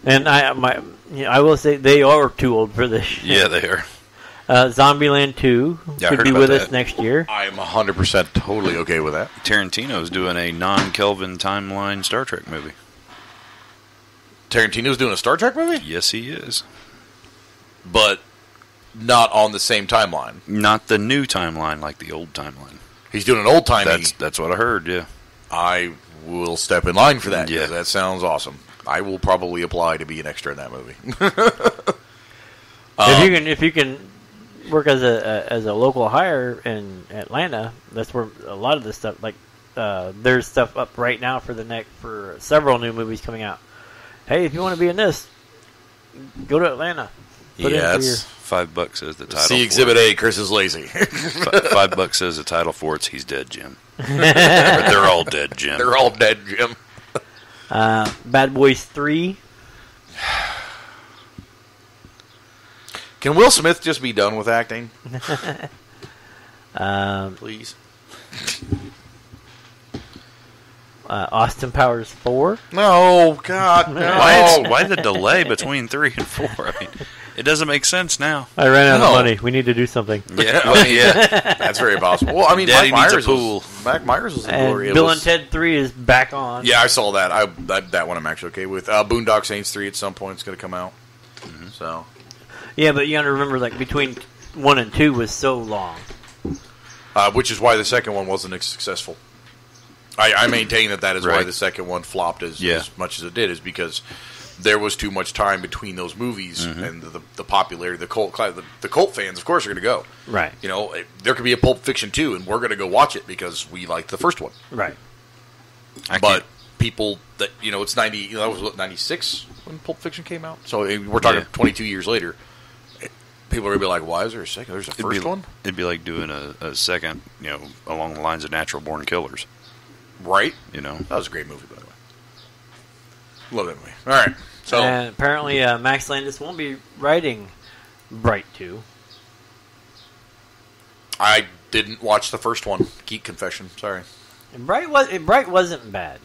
And I will say they are too old for this shit. Yeah, they are. Zombieland 2 Yeah, I could heard be about with us that. next year. I am 100% totally okay with that. Tarantino's doing a non-Kelvin timeline Star Trek movie. Tarantino's doing a Star Trek movie? Yes, he is. But not on the same timeline. Not the new timeline, like the old timeline. He's doing an old-timey. That's what I heard, yeah. I will step in line for that. Yeah. That sounds awesome. I will probably apply to be an extra in that movie. If you can work as a local hire in Atlanta, that's where a lot of this stuff. Like there's stuff up right now for several new movies coming out. Hey, if you want to be in this, go to Atlanta. Put in for your- $5 says the title. See for Exhibit it. A, Chris is lazy. $5 says the title for it's He's Dead, Jim. Or they're all dead, Jim. They're all dead, Jim. Bad Boys 3. Can Will Smith just be done with acting? Please. Austin Powers 4. No, God, no. Why the delay between 3 and 4? I mean, it doesn't make sense now. I ran out No. of money. We need to do something. Yeah, Well, yeah. that's very possible. Well, I mean, Daddy Mike needs a pool. Myers was in And glory. It Bill was- and Ted 3 is back on. Yeah, I saw that. That one I'm actually okay with. Boondock Saints 3 at some point is going to come out. So, Yeah, but you got to remember, like between 1 and 2 was so long. which is why the second one wasn't as successful. I maintain that is why Right. the second one flopped as much as it did, is because there was too much time between those movies and the popularity, the cult fans, of course, are going to go. Right. You know, there could be a Pulp Fiction 2, and we're going to go watch it because we liked the first one. Right. But people that, you know, it's 90, you know, that was what, 96 when Pulp Fiction came out? So we're talking 22 years later. People are going to be like, why is there a second? There's a first one? It'd be like doing a second, you know, along the lines of Natural Born Killers. Right. You know? That was a great movie, by the way. Love that movie. All right. So, and apparently Max Landis won't be writing Bright 2. I didn't watch the first one. Geek confession. Sorry. And Bright wasn't bad.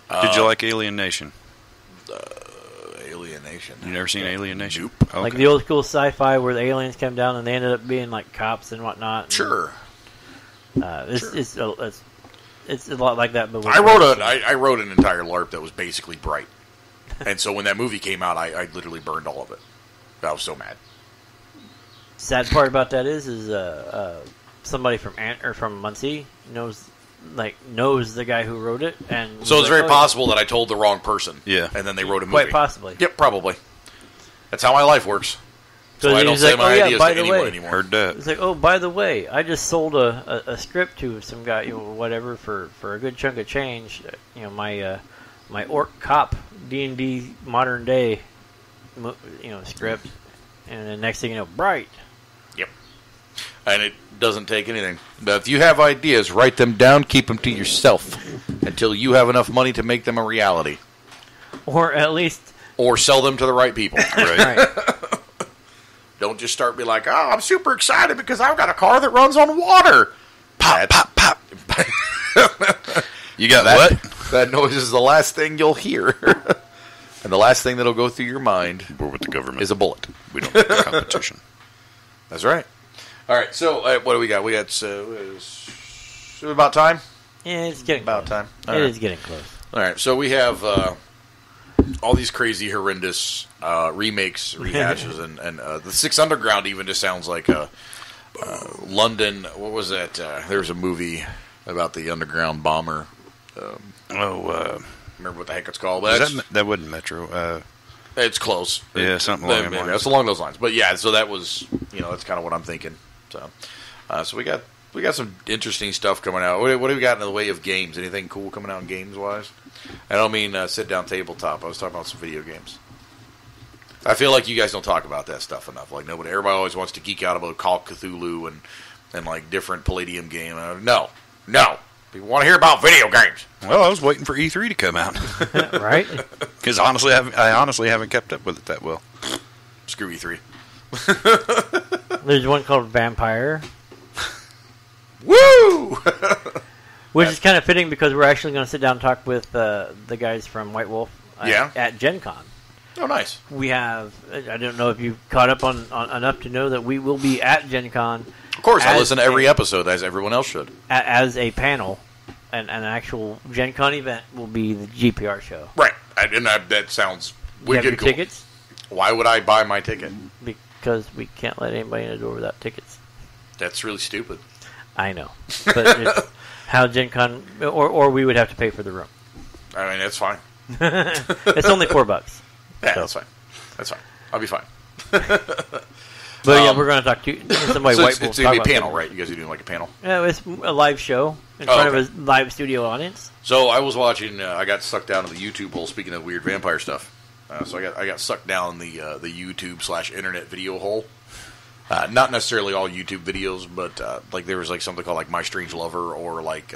Did you like Alien Nation? Alien Nation. You never seen Alien Nation? Nope. Okay. Like the old school sci-fi where the aliens come down and they ended up being like cops and whatnot. And, Sure. It's a lot like that. But I wrote an entire LARP that was basically Bright. And so when that movie came out, I literally burned all of it. I was so mad. Sad part about that is somebody from Muncie knows the guy who wrote it, and so it's very possible that I told the wrong person. Yeah. And then they wrote a movie. Quite possibly. Yep, probably. That's how my life works. So So I don't he's say like, my "Oh, yeah, ideas by to the anyone way." anymore. Heard that. It's like, oh, by the way, I just sold a script to some guy, whatever, for a good chunk of change. My Orc Cop D&D modern day, script, and the next thing you know, Bright. Yep. And it doesn't take anything. But if you have ideas, write them down, keep them to yourself until you have enough money to make them a reality. Or at least... Or sell them to the right people. Right. Don't just start be like, oh, I'm super excited because I've got a car that runs on water. Pop, pop, pop. You got what? That noise is the last thing you'll hear. And the last thing that'll go through your mind We're with the government. is a bullet. We don't have competition. That's right. All right, so what do we got? We got is it about time? Yeah, it's getting About close. time. It All is getting close. All right, so we have all these crazy, horrendous remakes, rehashes, and the Six Underground even just sounds like London. What was that? There was a movie about the underground bomber. Remember what the heck it's called? That wasn't Metro. It's close. Yeah, something along those lines. It's along those lines. But yeah, so that was, that's kind of what I'm thinking. So, so we got some interesting stuff coming out. What do we got in the way of games? Anything cool coming out games wise? I don't mean sit down tabletop. I was talking about some video games. I feel like you guys don't talk about that stuff enough. Like everybody always wants to geek out about Call of Cthulhu and like different Palladium game. No. People want to hear about video games. Well, I was waiting for E3 to come out. Right? Because I honestly haven't kept up with it that well. Screw E3. There's one called Vampire. Woo! Which is kind of fitting because we're actually going to sit down and talk with the guys from White Wolf at Gen Con. Oh, nice. We have, I don't know if you caught up on enough to know that we will be at Gen Con. Of course, I listen to every episode, as everyone else should. As a panel, and an actual Gen Con event will be the GPR show. Right. That sounds wicked you have your cool. Tickets? Why would I buy my ticket? Because we can't let anybody in the door without tickets. That's really stupid. I know. But it's how Gen Con, or we would have to pay for the room. I mean, that's fine. It's only $4. Yeah, So. that's fine. I'll be fine. But yeah, we're going to talk to somebody. So White it's Wolf going to talk be a about panel, it. right? You guys are doing like a panel? Yeah, it's a live show in front of a live studio audience. So I was watching. I got sucked down in the YouTube hole. Speaking of weird vampire stuff, so I got sucked down the YouTube/internet video hole. Not necessarily all YouTube videos, but like there was like something called like My Strange Lover or like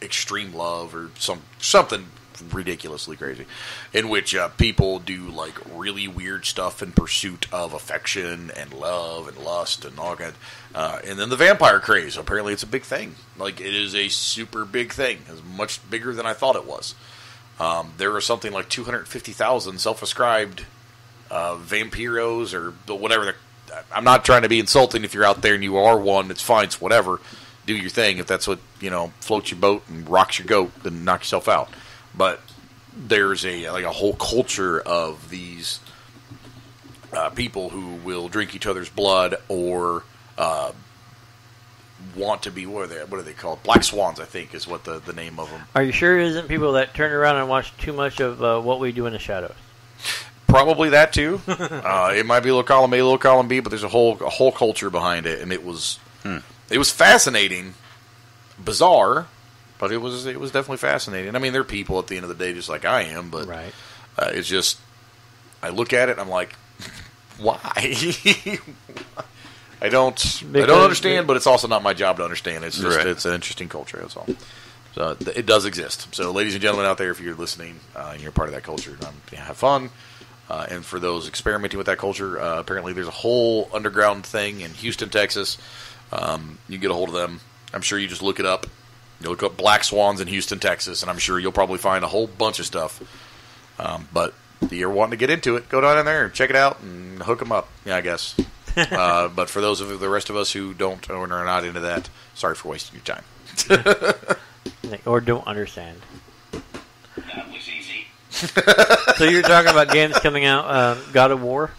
Extreme Love or something ridiculously crazy, in which people do like really weird stuff in pursuit of affection and love and lust and all that. And then the vampire craze. Apparently, it's a big thing. Like it is a super big thing. It's much bigger than I thought it was. There are something like 250,000 self-ascribed vampiros or whatever. I'm not trying to be insulting. If you're out there and you are one, it's fine. It's whatever. Do your thing. If that's what floats your boat and rocks your goat, then knock yourself out. But there's a whole culture of these people who will drink each other's blood or want to be what are they called? Black swans, I think, is what the name of them. Are you sure it isn't people that turn around and watch too much of What We Do in the Shadows? Probably that too. It might be a little column A, a little column B, but there's a whole culture behind it, and it was fascinating, bizarre, but it was definitely fascinating. I mean, they're people at the end of the day, just like I am, but Right. It's just I look at it and I'm like, why? I don't understand, but it's also not my job to understand. It's just it's an interesting culture. That's all. So it does exist. So, ladies and gentlemen out there, if you're listening and you're part of that culture, have fun. And for those experimenting with that culture, apparently there's a whole underground thing in Houston, Texas. You get a hold of them. I'm sure you just look it up. You look up Black Swans in Houston, Texas, and I'm sure you'll probably find a whole bunch of stuff. But if you're wanting to get into it, go down in there and check it out and hook them up. Yeah, I guess. But for those of the rest of us who don't or are not into that, sorry for wasting your time. Or don't understand. That was easy. So you're talking about games coming out, God of War?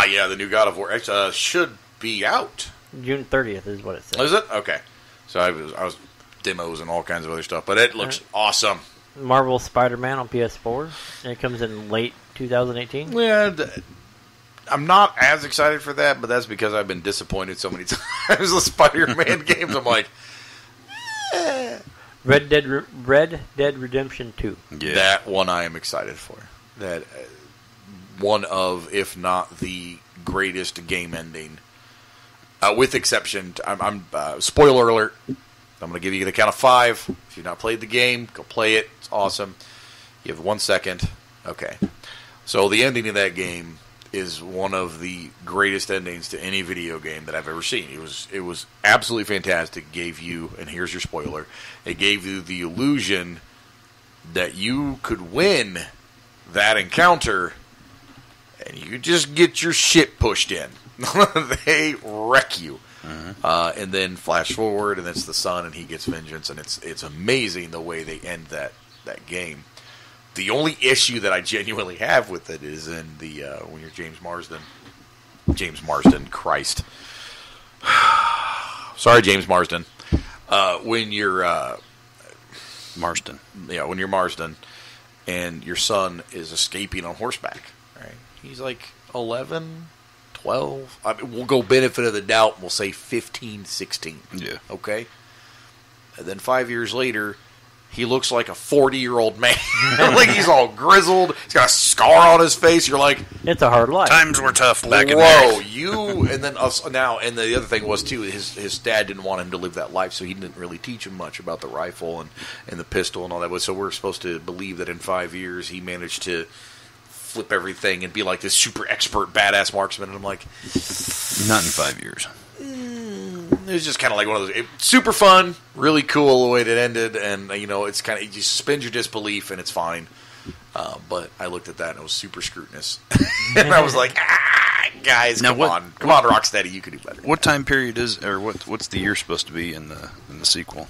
Yeah, the new God of War should be out. June 30th is what it says. Is it? Okay. So I was demos and all kinds of other stuff, but it looks awesome. Marvel Spider-Man on PS4, and it comes in late 2018. Yeah, I'm not as excited for that, but that's because I've been disappointed so many times with Spider-Man games. I'm like, Red Dead Redemption 2. Yeah. That one I am excited for. That one of, if not the greatest game ending, with exception. I'm spoiler alert. I'm going to give you the count of 5. If you've not played the game, go play it. It's awesome. You have 1 second. Okay. So the ending of that game is one of the greatest endings to any video game that I've ever seen. It was absolutely fantastic. It gave you, and here's your spoiler, it gave you the illusion that you could win that encounter and you just get your shit pushed in. They wreck you. And then flash forward, and it's the son, and he gets vengeance, and it's amazing the way they end that game. The only issue that I genuinely have with it is in the when you're James Marsden, Christ. Sorry, James Marsden. When you're Marsden. Yeah, when you're Marsden, and your son is escaping on horseback, right? He's like 11, 12. I mean, we'll go benefit of the doubt, and we'll say 15, 16. Yeah. Okay? And then 5 years later, he looks like a 40-year-old man. Like he's all grizzled. He's got a scar on his face. You're like, It's a hard life. Times were tough back in whoa, there. you, and then us now. And the other thing was, too, his dad didn't want him to live that life, so he didn't really teach him much about the rifle and the pistol and all that. So we're supposed to believe that in 5 years he managed to flip everything and be like this super expert, badass marksman. And I'm like, Not in 5 years. it was just kind of like one of those super fun, really cool the way it ended, and it's kind of you suspend your disbelief and it's fine. But I looked at that and it was super scrutinous, and I was like, guys, Now come what- on, Rocksteady, you could do better. What time period is, or what's the year supposed to be in the sequel?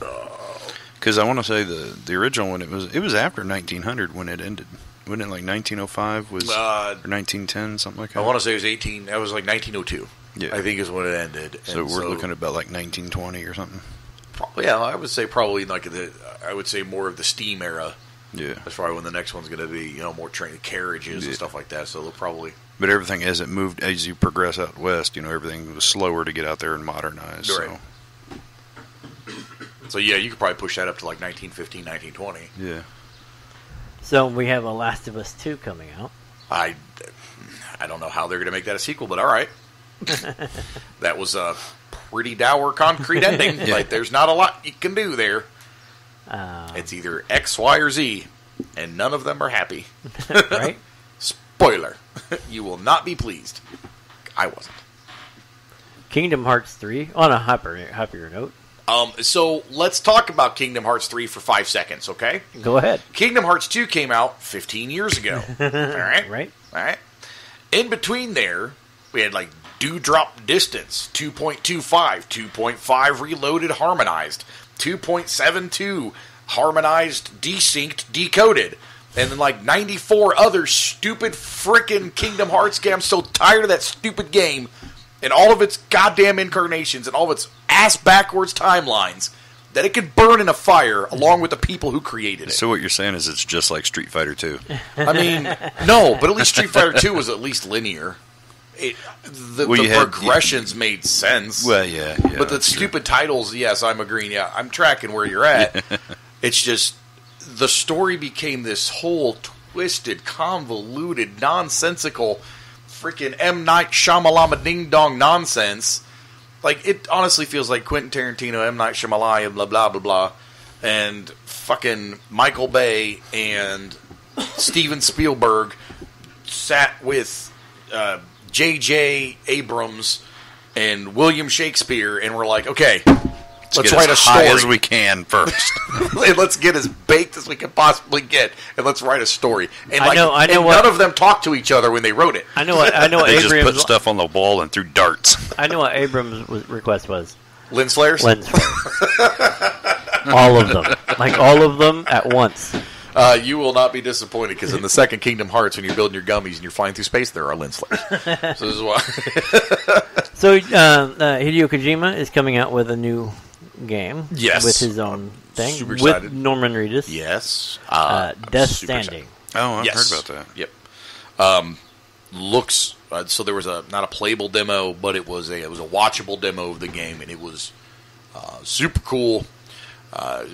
Because I want to say the original one, it was after 1900 when it ended. Wasn't it like 1905 or 1910, something like that? I want to say it was 18. That was like 1902. Yeah. I think is when it ended. So And we're looking at about like 1920 or something. yeah, I would say probably like I would say more of the steam era. Yeah. That's probably when the next one's going to be, more trained carriages and stuff like that. So they'll probably. But everything as it moved, as you progress out west, everything was slower to get out there and modernize. Right. So yeah, you could probably push that up to like 1915, 1920. Yeah. So we have a Last of Us 2 coming out. I don't know how they're going to make that a sequel, but all right. That was a pretty dour concrete ending. Yeah. Like, there's not a lot you can do there. Uh, It's either X, Y, or Z, and none of them are happy. right? Spoiler. You will not be pleased. I wasn't. Kingdom Hearts 3, on a happier note. So let's talk about Kingdom Hearts 3 for 5 seconds, okay? Go ahead. Kingdom Hearts 2 came out 15 years ago. All right? Right? All right. In between there, we had like Dewdrop Distance, 2.25, 2.5 Reloaded Harmonized, 2.72 Harmonized Desynced Decoded, and then like 94 other stupid frickin' Kingdom Hearts games. I'm so tired of that stupid game and all of its goddamn incarnations and all of its ass backwards timelines that it could burn in a fire along with the people who created it. So what you're saying is it's just like Street Fighter 2. I mean, no, but at least Street Fighter 2 was at least linear. The progressions made sense. Well, yeah. But the stupid titles, yes, I'm agreeing. Yeah, I'm tracking where you're at. It's just the story became this whole twisted, convoluted, nonsensical, freaking M. Night Shyamalama ding dong nonsense. Like, it honestly feels like Quentin Tarantino, M. Night Shyamalan, blah, blah, blah, blah, and fucking Michael Bay and Steven Spielberg sat with J.J. Abrams and William Shakespeare and were like, okay, let's write a story. High as we can first. Let's get as baked as we can possibly get, and let's write a story. And I know none of them talked to each other when they wrote it. I know what they Abrams just put stuff on the wall and threw darts. I know what Abrams' request was. Lens flares? Lens flares. All of them. Like, all of them at once. You will not be disappointed, because in the second Kingdom Hearts, when you're building your gummies and you're flying through space, there are lens flares. So this is why. So Hideo Kojima is coming out with a new game. Yes. With his own thing. Super excited. With Norman Reedus. Yes. Death Stranding. Oh, I've heard about that. Yep. Looks so there was not a playable demo, but it was a watchable demo of the game, and it was super cool.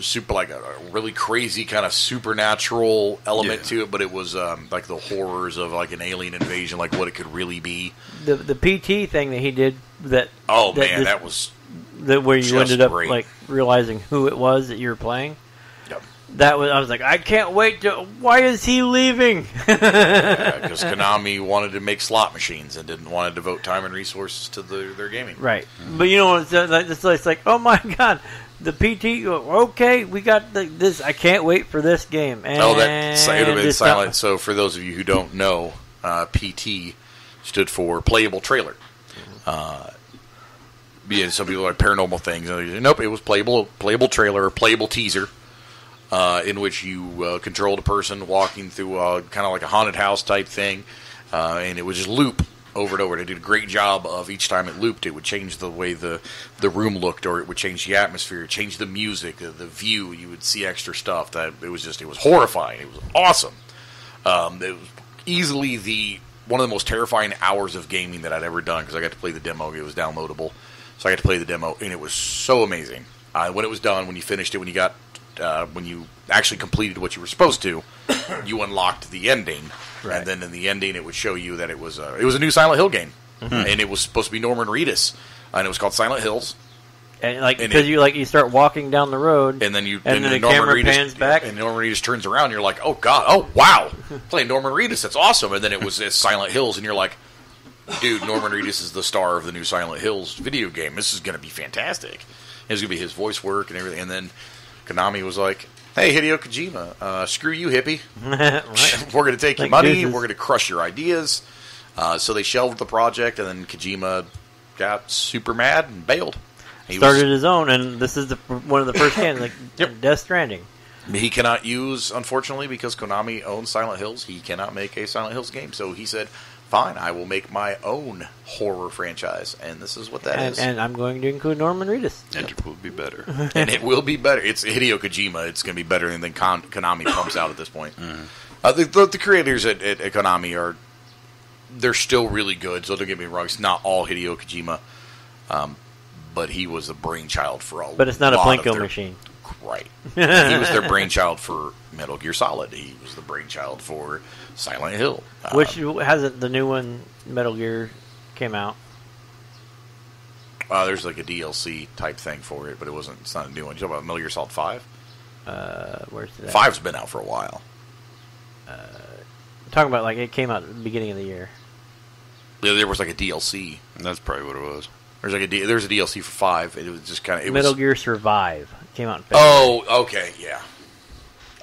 Super, like a really crazy kind of supernatural element to it, but it was like the horrors of like an alien invasion, like what it could really be. The PT thing that he did that was where you ended up great. like realizing who it was that you were playing. Yep. I was like, I can't wait to. Why is he leaving? Because Konami wanted to make slot machines and didn't want to devote time and resources to their gaming. Right, but you know, it's like, oh my god. The PT, okay, we got this. I can't wait for this game. And it would have been silent. So, for those of you who don't know, PT stood for Playable Trailer. Some people are like Paranormal Things. Nope, it was Playable Trailer or Playable Teaser, in which you controlled a person walking through kind of like a haunted house type thing, and it would just loop over and over. They did a great job of each time it looped, it would change the way the room looked, or it would change the atmosphere, change the music, the view. You would see extra stuff. That it was horrifying. It was awesome. It was easily one of the most terrifying hours of gaming that I'd ever done, because I got to play the demo. It was downloadable, so I got to play the demo, and it was so amazing. When it was done, when you finished it, when you actually completed what you were supposed to, you unlocked the ending. Right. And then in the ending, it would show you that it was a new Silent Hill game, and it was supposed to be Norman Reedus, and it was called Silent Hills. And because you start walking down the road, and then the camera pans back, and Norman Reedus turns around, and you're like, oh god, oh wow, playing Norman Reedus, that's awesome. And then it's Silent Hills, and you're like, dude, Norman Reedus is the star of the new Silent Hills video game. This is going to be fantastic. It's going to be his voice work and everything. And then Konami was like, hey, Hideo Kojima, screw you, hippie. Right. We're going to take your money. We're going to crush your ideas. So they shelved the project, and then Kojima got super mad and bailed. He started his own, and this is one of the first games, like Death Stranding. He cannot use, unfortunately, because Konami owns Silent Hills, he cannot make a Silent Hills game. So he said, fine, I will make my own horror franchise, and this is what that is. And I'm going to include Norman Reedus. And it will be better. And it will be better. It's Hideo Kojima. It's going to be better than Konami pumps out at this point. The creators at Konami they're still really good, so don't get me wrong. It's not all Hideo Kojima, but he was the brainchild for all. But it's not a Plinko machine. Right. He was their brainchild for Metal Gear Solid. He was the brainchild for Silent Hill. Which hasn't the new one, Metal Gear, came out? There's like a DLC type thing for it, but it's not a new one. You talking about Metal Gear Solid 5? Where's that? 5's been out for a while. Talking about like it came out at the beginning of the year. Yeah, there was like a DLC. That's probably what it was. There's a DLC for 5. It was just kind of Metal Gear Survive came out in February. Oh, okay, yeah.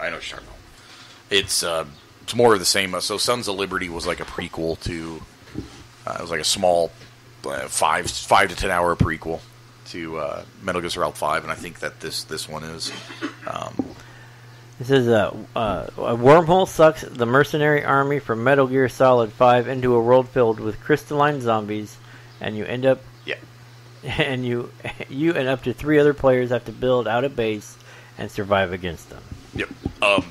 I know what you're talking about. It's more of the same. So Sons of Liberty was like a prequel to. It was like a small 5 to 10 hour prequel to Metal Gear Solid 5, and I think that this one is. It says a wormhole sucks the mercenary army from Metal Gear Solid 5 into a world filled with crystalline zombies, and you end up and you and up to 3 other players have to build out a base and survive against them. Yep.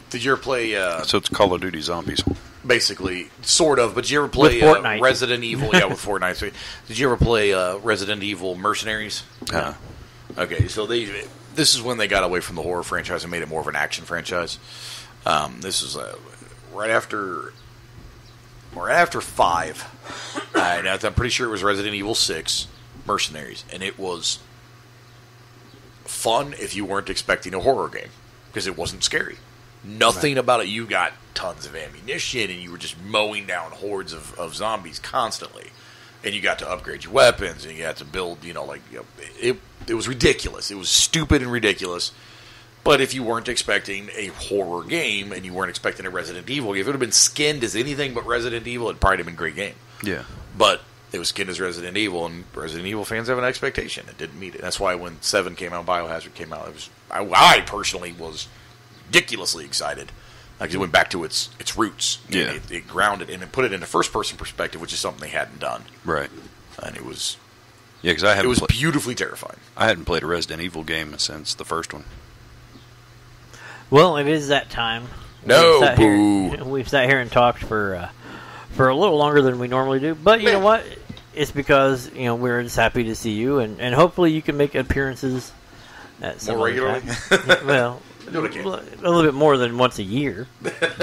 Did you ever play? So it's Call of Duty Zombies. Basically, sort of. But did you ever play With Fortnite. Resident Evil? Yeah, with Fortnite. So, did you ever play Resident Evil Mercenaries? Okay, so this is when they got away from the horror franchise and made it more of an action franchise. This is right after 5. I'm pretty sure it was Resident Evil 6 Mercenaries, and it was fun if you weren't expecting a horror game because it wasn't scary. Nothing about it. You got tons of ammunition, and you were just mowing down hordes of zombies constantly. And you got to upgrade your weapons, and you had to build, it was ridiculous. It was stupid and ridiculous. But if you weren't expecting a horror game, and you weren't expecting a Resident Evil game, if it would have been skinned as anything but Resident Evil, it'd probably have been a great game. Yeah. But it was skinned as Resident Evil, and Resident Evil fans have an expectation. It didn't meet it. That's why when 7 came out, Biohazard came out, I personally was ridiculously excited. Like, it went back to its roots. Yeah. It grounded and it put it into first-person perspective, which is something they hadn't done. Right. And it was... Yeah, because it was beautifully terrifying. I hadn't played a Resident Evil game since the first one. Well, it is that time. No, boo. We've sat here and talked for a little longer than we normally do. But you know what? It's because we're just happy to see you, and hopefully you can make appearances at some more regularly. Time. Well, a little bit more than once a year.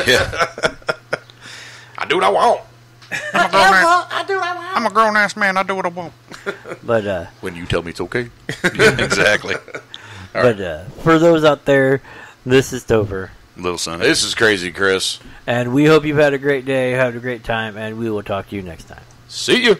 Yeah. I do what I want. I'm a grown-ass man. I do what I want. But when you tell me it's okay. Exactly. But for those out there, this is Topher. Little Son. This is crazy, Chris. And we hope you've had a great day, had a great time, and we will talk to you next time. See you.